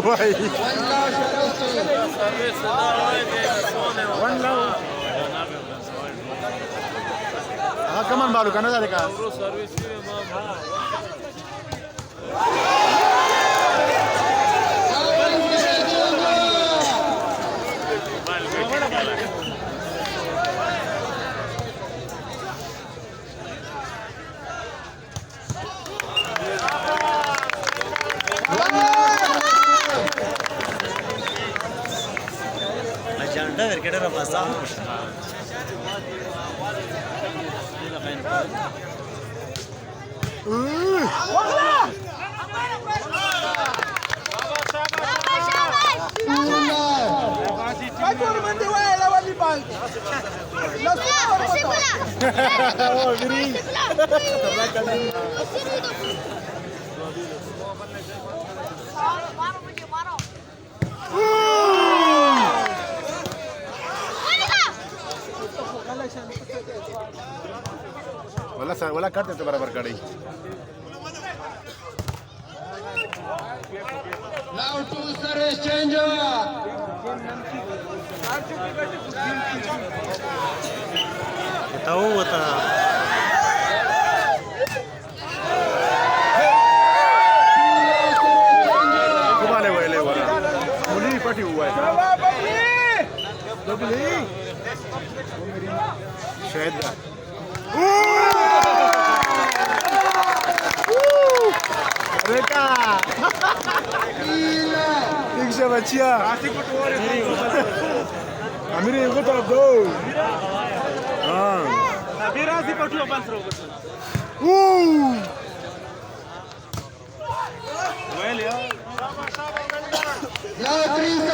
भाई हाँ कमान बालू का ना जाने का Ajanda verkede Ramazan. वाला करते तो बराबर कड़ी Now to service changer. Tahu होता. घुमाने वाले वाला मुली पटी हुआ है शायद Reka Tem que chamar tia Amiri eu vou gol Vira se para tu avançar. Now 3